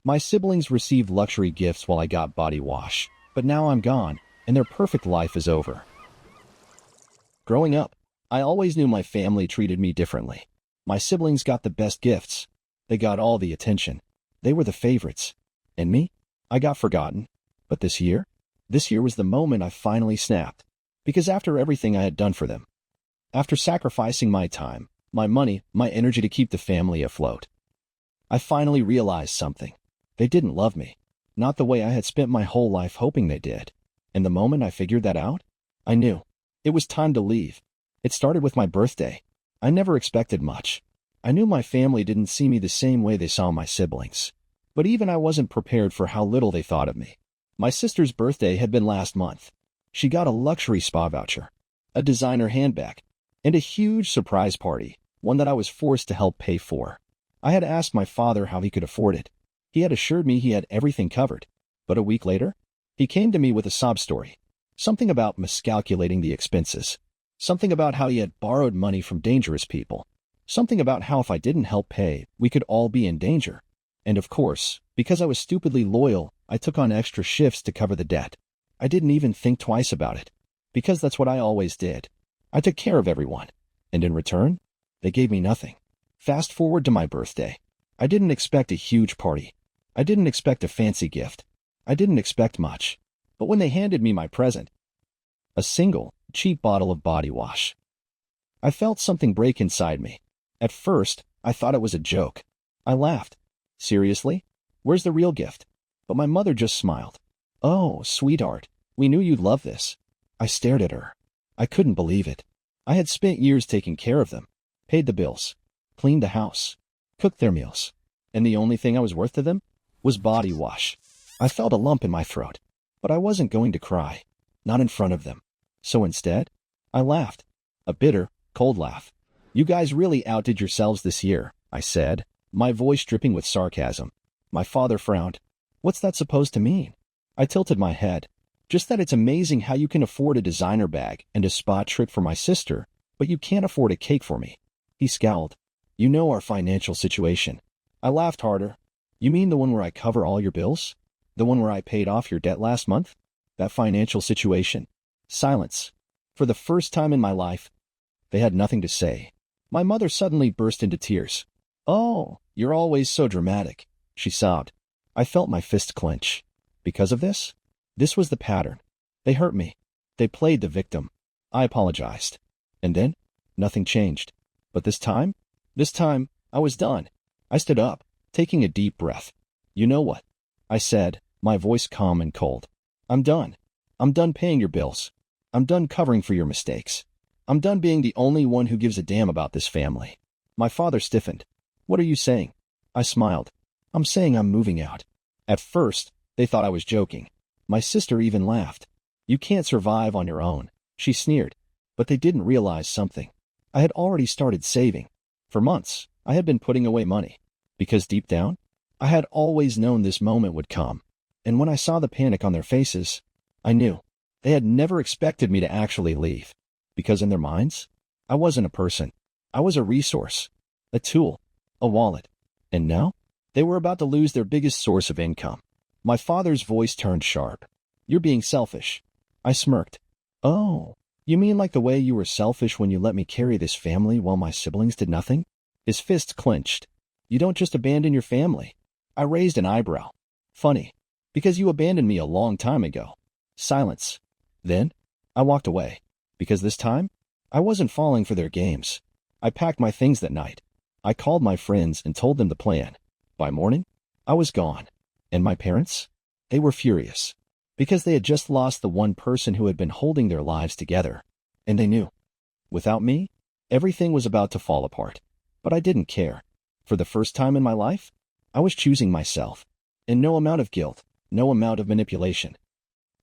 My siblings received luxury gifts while I got body wash, but now I'm gone, and their perfect life is over. Growing up, I always knew my family treated me differently. My siblings got the best gifts. They got all the attention. They were the favorites. And me? I got forgotten. But this year was the moment I finally snapped. Because after everything I had done for them, after sacrificing my time, my money, my energy to keep the family afloat, I finally realized something. They didn't love me. Not the way I had spent my whole life hoping they did. And the moment I figured that out, I knew. It was time to leave. It started with my birthday. I never expected much. I knew my family didn't see me the same way they saw my siblings. But even I wasn't prepared for how little they thought of me. My sister's birthday had been last month. She got a luxury spa voucher, a designer handbag, and a huge surprise party, one that I was forced to help pay for. I had asked my father how he could afford it. He had assured me he had everything covered. But a week later, he came to me with a sob story. Something about miscalculating the expenses. Something about how he had borrowed money from dangerous people. Something about how if I didn't help pay, we could all be in danger. And of course, because I was stupidly loyal, I took on extra shifts to cover the debt. I didn't even think twice about it. Because that's what I always did. I took care of everyone. And in return, they gave me nothing. Fast forward to my birthday. I didn't expect a huge party. I didn't expect a fancy gift. I didn't expect much. But when they handed me my present, a single, cheap bottle of body wash, I felt something break inside me. At first, I thought it was a joke. I laughed. Seriously? Where's the real gift? But my mother just smiled. Oh, sweetheart, we knew you'd love this. I stared at her. I couldn't believe it. I had spent years taking care of them, paid the bills, cleaned the house, cooked their meals, and the only thing I was worth to them was body wash. I felt a lump in my throat, but I wasn't going to cry, not in front of them. So instead, I laughed, a bitter, cold laugh. You guys really outdid yourselves this year, I said, my voice dripping with sarcasm. My father frowned. What's that supposed to mean? I tilted my head. Just that it's amazing how you can afford a designer bag and a spa trip for my sister, but you can't afford a cake for me. He scowled. You know our financial situation. I laughed harder. You mean the one where I cover all your bills? The one where I paid off your debt last month? That financial situation? Silence. For the first time in my life, they had nothing to say. My mother suddenly burst into tears. Oh, you're always so dramatic, she sobbed. I felt my fist clench. Because of this? This was the pattern. They hurt me. They played the victim. I apologized. And then, nothing changed. But this time, I was done. I stood up, taking a deep breath. You know what? I said, my voice calm and cold. I'm done. I'm done paying your bills. I'm done covering for your mistakes. I'm done being the only one who gives a damn about this family. My father stiffened. What are you saying? I smiled. I'm saying I'm moving out. At first, they thought I was joking. My sister even laughed. You can't survive on your own, she sneered. But they didn't realize something. I had already started saving. For months, I had been putting away money. Because deep down, I had always known this moment would come. And when I saw the panic on their faces, I knew. They had never expected me to actually leave. Because in their minds, I wasn't a person. I was a resource, a tool, a wallet. And now, they were about to lose their biggest source of income. My father's voice turned sharp. You're being selfish. I smirked. Oh, you mean like the way you were selfish when you let me carry this family while my siblings did nothing? His fists clenched. You don't just abandon your family. I raised an eyebrow. Funny, because you abandoned me a long time ago. Silence. Then, I walked away. Because this time, I wasn't falling for their games. I packed my things that night. I called my friends and told them the plan. By morning, I was gone. And my parents? They were furious. Because they had just lost the one person who had been holding their lives together. And they knew. Without me, everything was about to fall apart. But I didn't care. For the first time in my life, I was choosing myself. And no amount of guilt, no amount of manipulation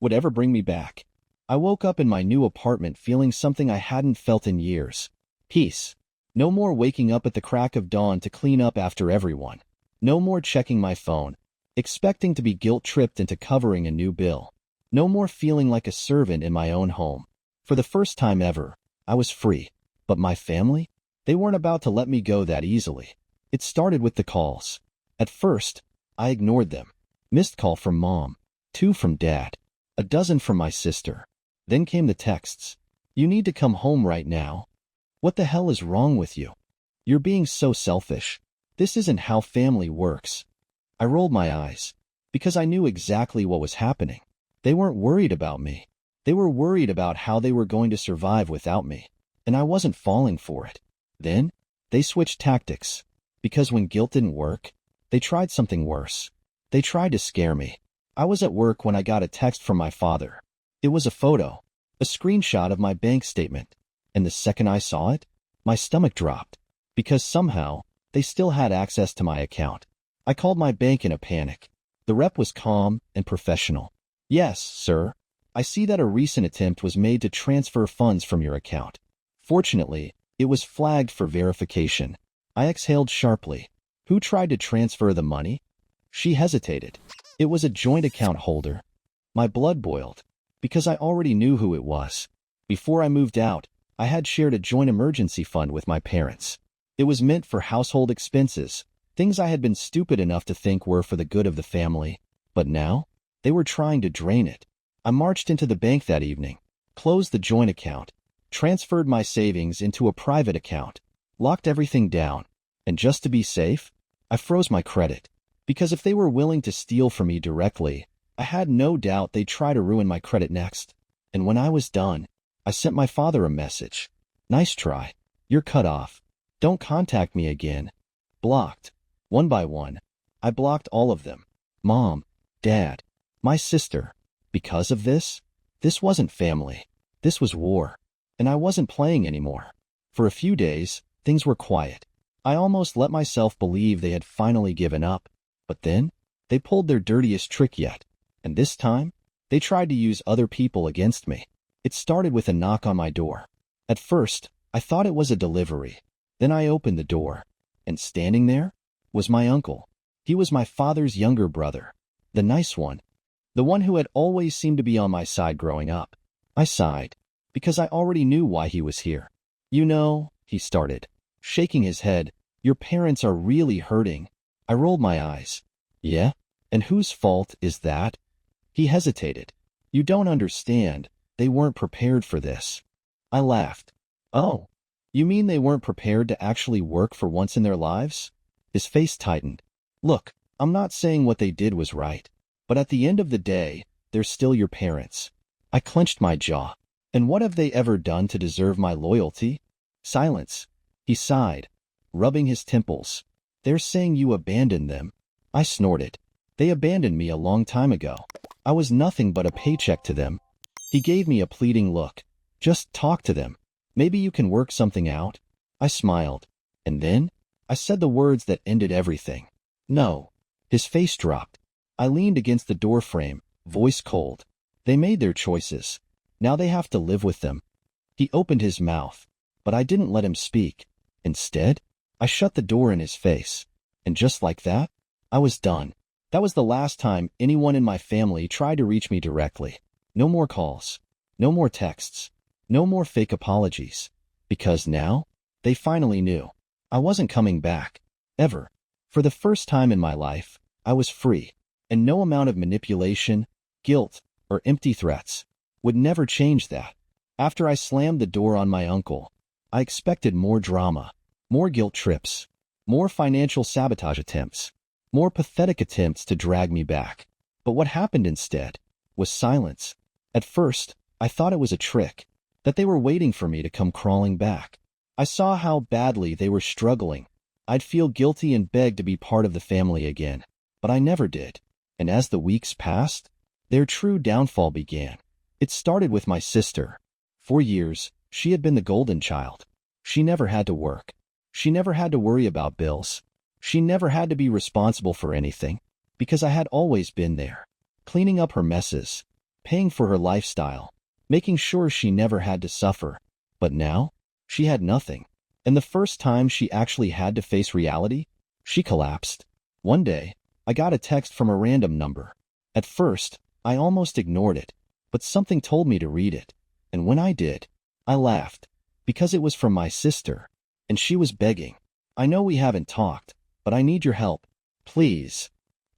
would ever bring me back. I woke up in my new apartment feeling something I hadn't felt in years. Peace. No more waking up at the crack of dawn to clean up after everyone. No more checking my phone, expecting to be guilt-tripped into covering a new bill. No more feeling like a servant in my own home. For the first time ever, I was free. But my family? They weren't about to let me go that easily. It started with the calls. At first, I ignored them. Missed call from mom, 2 from dad, a dozen from my sister. Then came the texts. You need to come home right now. What the hell is wrong with you? You're being so selfish. This isn't how family works. I rolled my eyes because I knew exactly what was happening. They weren't worried about me. They were worried about how they were going to survive without me, and I wasn't falling for it. Then they switched tactics because when guilt didn't work, they tried something worse. They tried to scare me. I was at work when I got a text from my father. It was a photo, a screenshot of my bank statement, and the second I saw it, my stomach dropped because somehow they still had access to my account. I called my bank in a panic. The rep was calm and professional. Yes, sir. I see that a recent attempt was made to transfer funds from your account. Fortunately, it was flagged for verification. I exhaled sharply. Who tried to transfer the money? She hesitated. It was a joint account holder. My blood boiled because I already knew who it was. Before I moved out, I had shared a joint emergency fund with my parents. It was meant for household expenses, things I had been stupid enough to think were for the good of the family. But now, they were trying to drain it. I marched into the bank that evening, closed the joint account, transferred my savings into a private account, locked everything down, and just to be safe, I froze my credit. Because if they were willing to steal from me directly, I had no doubt they'd try to ruin my credit next. And when I was done, I sent my father a message. Nice try. You're cut off. Don't contact me again. Blocked. One by one. I blocked all of them. Mom, Dad, my sister. Because of this? This wasn't family. This was war. And I wasn't playing anymore. For a few days, things were quiet. I almost let myself believe they had finally given up. But then, they pulled their dirtiest trick yet. And this time, they tried to use other people against me. It started with a knock on my door. At first, I thought it was a delivery. Then I opened the door. And standing there was my uncle. He was my father's younger brother. The nice one. The one who had always seemed to be on my side growing up. I sighed, because I already knew why he was here. You know, he started, shaking his head, your parents are really hurting. I rolled my eyes. Yeah? And whose fault is that? He hesitated. You don't understand. They weren't prepared for this. I laughed. Oh, you mean they weren't prepared to actually work for once in their lives? His face tightened. Look, I'm not saying what they did was right, but at the end of the day, they're still your parents. I clenched my jaw. And what have they ever done to deserve my loyalty? Silence. He sighed, rubbing his temples. They're saying you abandoned them. I snorted. They abandoned me a long time ago. I was nothing but a paycheck to them. He gave me a pleading look. Just talk to them. Maybe you can work something out. I smiled. And then, I said the words that ended everything. No. His face dropped. I leaned against the doorframe, voice cold. They made their choices. Now they have to live with them. He opened his mouth, but I didn't let him speak. Instead, I shut the door in his face. And just like that, I was done. That was the last time anyone in my family tried to reach me directly. No more calls. No more texts. No more fake apologies. Because now, they finally knew. I wasn't coming back. Ever. For the first time in my life, I was free. And no amount of manipulation, guilt, or empty threats would never change that. After I slammed the door on my uncle, I expected more drama, more guilt trips, more financial sabotage attempts, more pathetic attempts to drag me back. But what happened instead was silence. At first, I thought it was a trick, that they were waiting for me to come crawling back. I saw how badly they were struggling. I'd feel guilty and beg to be part of the family again. But I never did. And as the weeks passed, their true downfall began. It started with my sister. For years, she had been the golden child. She never had to work. She never had to worry about bills. She never had to be responsible for anything, because I had always been there, cleaning up her messes, paying for her lifestyle, making sure she never had to suffer. But now, she had nothing. And the first time she actually had to face reality, she collapsed. One day, I got a text from a random number. At first, I almost ignored it, but something told me to read it. And when I did, I laughed, because it was from my sister, and she was begging. I know we haven't talked, but I need your help. Please.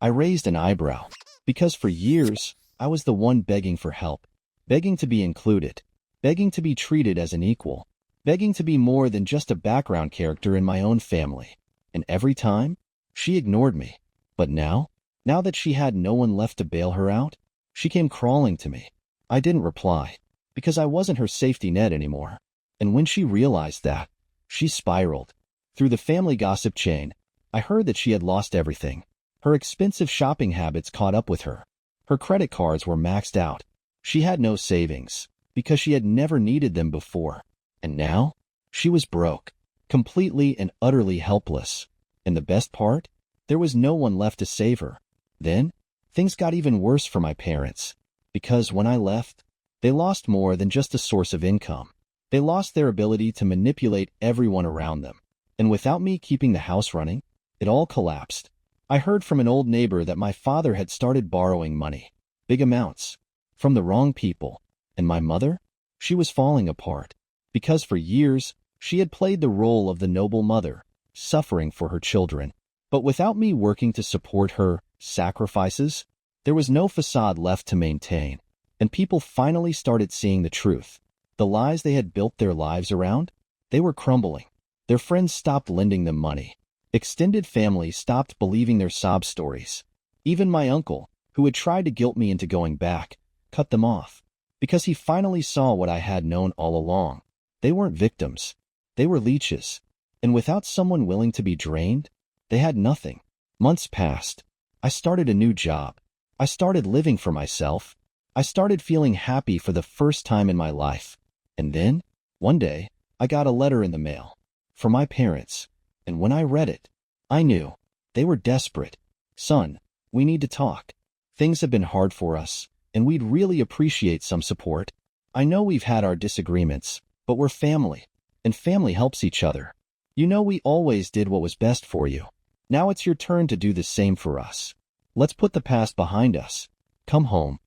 I raised an eyebrow, because for years, I was the one begging for help, begging to be included, begging to be treated as an equal, begging to be more than just a background character in my own family. And every time, she ignored me. But now that she had no one left to bail her out, she came crawling to me. I didn't reply, because I wasn't her safety net anymore. And when she realized that, she spiraled. Through the family gossip chain, I heard that she had lost everything. Her expensive shopping habits caught up with her. Her credit cards were maxed out. She had no savings, because she had never needed them before. And now, she was broke, completely and utterly helpless. And the best part? There was no one left to save her. Then, things got even worse for my parents. Because when I left, they lost more than just a source of income. They lost their ability to manipulate everyone around them. And without me keeping the house running, it all collapsed. I heard from an old neighbor that my father had started borrowing money, big amounts, from the wrong people. And my mother? She was falling apart. Because for years, she had played the role of the noble mother, suffering for her children. But without me working to support her sacrifices, there was no facade left to maintain. And people finally started seeing the truth. The lies they had built their lives around, they were crumbling. Their friends stopped lending them money. Extended families stopped believing their sob stories. Even my uncle, who had tried to guilt me into going back, cut them off. Because he finally saw what I had known all along. They weren't victims. They were leeches. And without someone willing to be drained, they had nothing. Months passed. I started a new job. I started living for myself. I started feeling happy for the first time in my life. And then, one day, I got a letter in the mail. From my parents. And when I read it, I knew. They were desperate. Son, we need to talk. Things have been hard for us, and we'd really appreciate some support. I know we've had our disagreements, but we're family, and family helps each other. You know we always did what was best for you. Now it's your turn to do the same for us. Let's put the past behind us. Come home.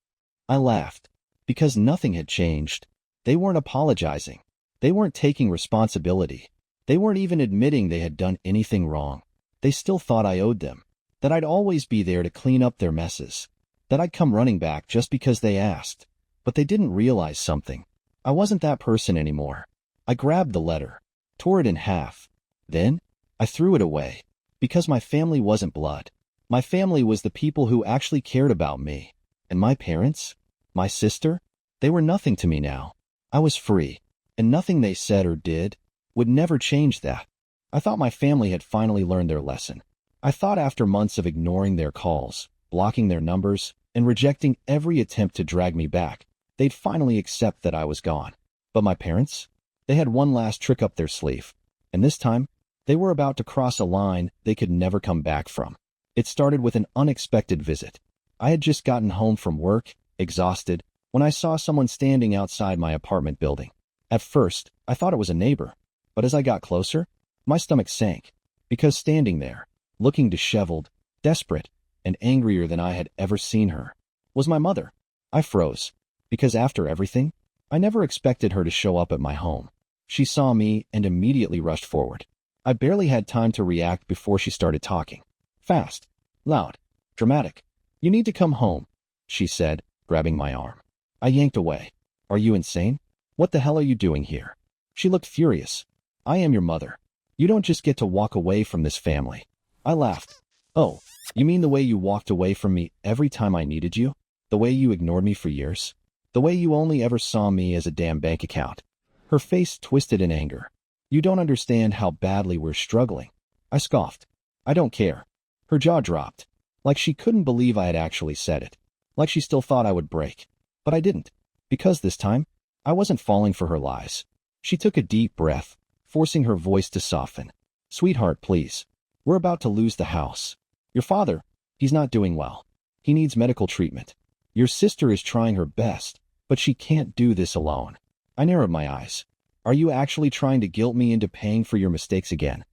I laughed, because nothing had changed. They weren't apologizing. They weren't taking responsibility. They weren't even admitting they had done anything wrong. They still thought I owed them, that I'd always be there to clean up their messes, that I'd come running back just because they asked. But they didn't realize something. I wasn't that person anymore. I grabbed the letter, tore it in half. Then, I threw it away, because my family wasn't blood. My family was the people who actually cared about me. And my parents, my sister, they were nothing to me now. I was free, and nothing they said or did would never change that. I thought my family had finally learned their lesson. I thought after months of ignoring their calls, blocking their numbers, and rejecting every attempt to drag me back, they'd finally accept that I was gone. But my parents? They had one last trick up their sleeve. And this time, they were about to cross a line they could never come back from. It started with an unexpected visit. I had just gotten home from work, exhausted, when I saw someone standing outside my apartment building. At first, I thought it was a neighbor. But as I got closer, my stomach sank, because standing there, looking disheveled, desperate, and angrier than I had ever seen her, was my mother. I froze, because after everything, I never expected her to show up at my home. She saw me and immediately rushed forward. I barely had time to react before she started talking. Fast, loud, dramatic. "You need to come home," she said, grabbing my arm. I yanked away. "Are you insane? What the hell are you doing here?" She looked furious. "I am your mother. You don't just get to walk away from this family." I laughed. "Oh, you mean the way you walked away from me every time I needed you? The way you ignored me for years? The way you only ever saw me as a damn bank account?" Her face twisted in anger. "You don't understand how badly we're struggling." I scoffed. "I don't care." Her jaw dropped, like she couldn't believe I had actually said it, like she still thought I would break. But I didn't, because this time, I wasn't falling for her lies. She took a deep breath, forcing her voice to soften. "Sweetheart, please. We're about to lose the house. Your father, he's not doing well. He needs medical treatment. Your sister is trying her best, but she can't do this alone." I narrowed my eyes. "Are you actually trying to guilt me into paying for your mistakes again?"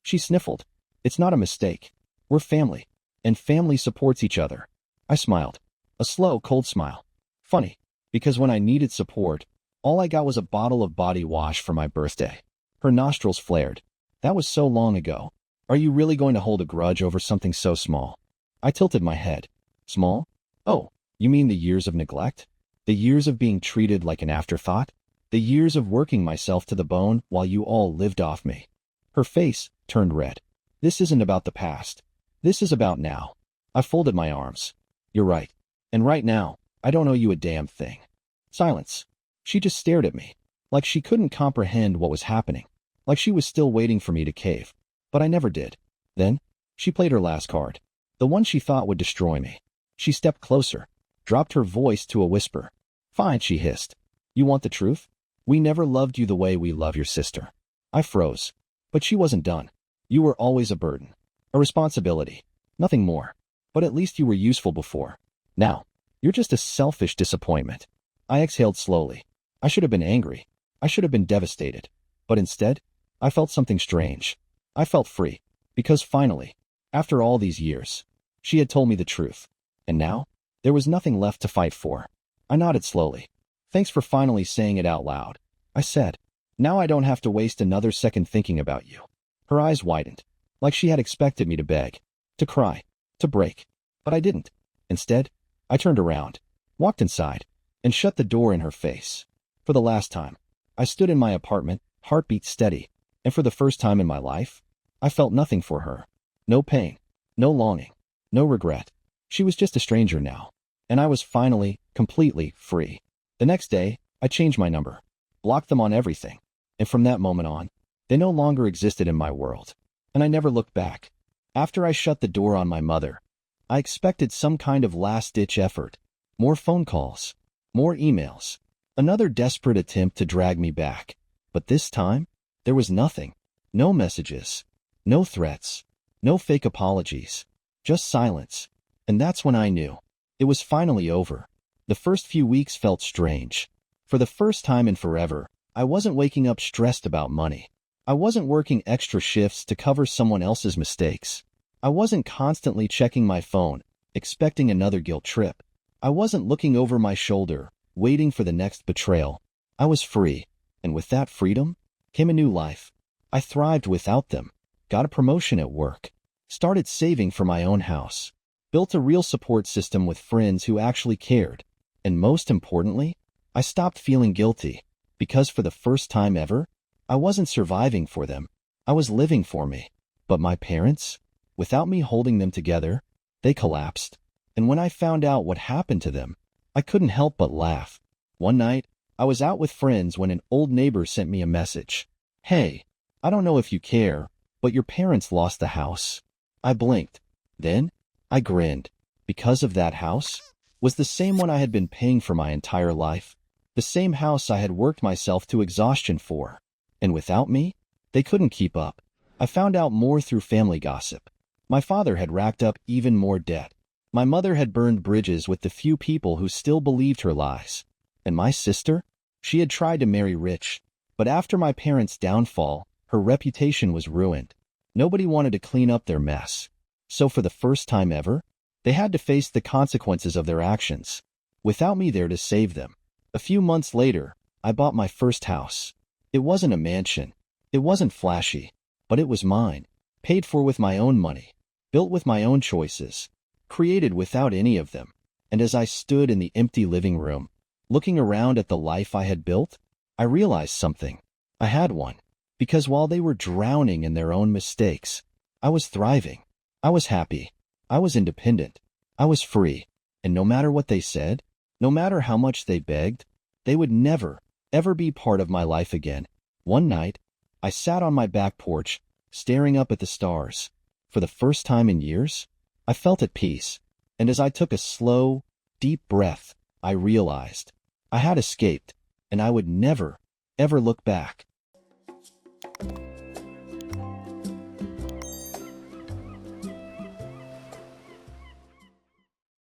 She sniffled. "It's not a mistake. We're family, and family supports each other." I smiled. A slow, cold smile. Funny, because when I needed support, all I got was a bottle of body wash for my birthday. Her nostrils flared. "That was so long ago. Are you really going to hold a grudge over something so small?" I tilted my head. Small? Oh, you mean the years of neglect? The years of being treated like an afterthought? The years of working myself to the bone while you all lived off me? Her face turned red. This isn't about the past. This is about now. I folded my arms. You're right. And right now, I don't owe you a damn thing. Silence. She just stared at me, like she couldn't comprehend what was happening, like she was still waiting for me to cave. But I never did. Then, she played her last card, the one she thought would destroy me. She stepped closer, dropped her voice to a whisper. Fine, she hissed. You want the truth? We never loved you the way we love your sister. I froze. But she wasn't done. You were always a burden. A responsibility. Nothing more. But at least you were useful before. Now, you're just a selfish disappointment. I exhaled slowly. I should have been angry. I should have been devastated. But instead, I felt something strange. I felt free. Because finally, after all these years, she had told me the truth. And now, there was nothing left to fight for. I nodded slowly. Thanks for finally saying it out loud, I said. Now I don't have to waste another second thinking about you. Her eyes widened, like she had expected me to beg, to cry, to break. But I didn't. Instead, I turned around, walked inside, and shut the door in her face. For the last time, I stood in my apartment, heartbeat steady, and for the first time in my life, I felt nothing for her. No pain, no longing, no regret. She was just a stranger now, and I was finally, completely free. The next day, I changed my number, blocked them on everything, and from that moment on, they no longer existed in my world, and I never looked back. After I shut the door on my mother, I expected some kind of last-ditch effort, more phone calls, more emails, another desperate attempt to drag me back. But this time, there was nothing. No messages, no threats, no fake apologies, just silence. And that's when I knew. It was finally over. The first few weeks felt strange. For the first time in forever, I wasn't waking up stressed about money. I wasn't working extra shifts to cover someone else's mistakes. I wasn't constantly checking my phone, expecting another guilt trip. I wasn't looking over my shoulder, waiting for the next betrayal. I was free, and with that freedom came a new life. I thrived without them, got a promotion at work, started saving for my own house, built a real support system with friends who actually cared, and most importantly, I stopped feeling guilty, because for the first time ever, I wasn't surviving for them, I was living for me. But my parents, without me holding them together, they collapsed. And when I found out what happened to them, I couldn't help but laugh. One night, I was out with friends when an old neighbor sent me a message. Hey, I don't know if you care, but your parents lost the house. I blinked. Then, I grinned. Because of that house was the same one I had been paying for my entire life. The same house I had worked myself to exhaustion for. And without me, they couldn't keep up. I found out more through family gossip. My father had racked up even more debt. My mother had burned bridges with the few people who still believed her lies. And my sister? She had tried to marry rich. But after my parents' downfall, her reputation was ruined. Nobody wanted to clean up their mess. So for the first time ever, they had to face the consequences of their actions, without me there to save them. A few months later, I bought my first house. It wasn't a mansion. It wasn't flashy, but it was mine, paid for with my own money, built with my own choices, created without any of them. And as I stood in the empty living room, looking around at the life I had built, I realized something. I had one. Because while they were drowning in their own mistakes, I was thriving. I was happy. I was independent. I was free. And no matter what they said, no matter how much they begged, they would never, ever be part of my life again. One night, I sat on my back porch, staring up at the stars. For the first time in years, I felt at peace. And as I took a slow, deep breath, I realized I had escaped, and I would never, ever look back.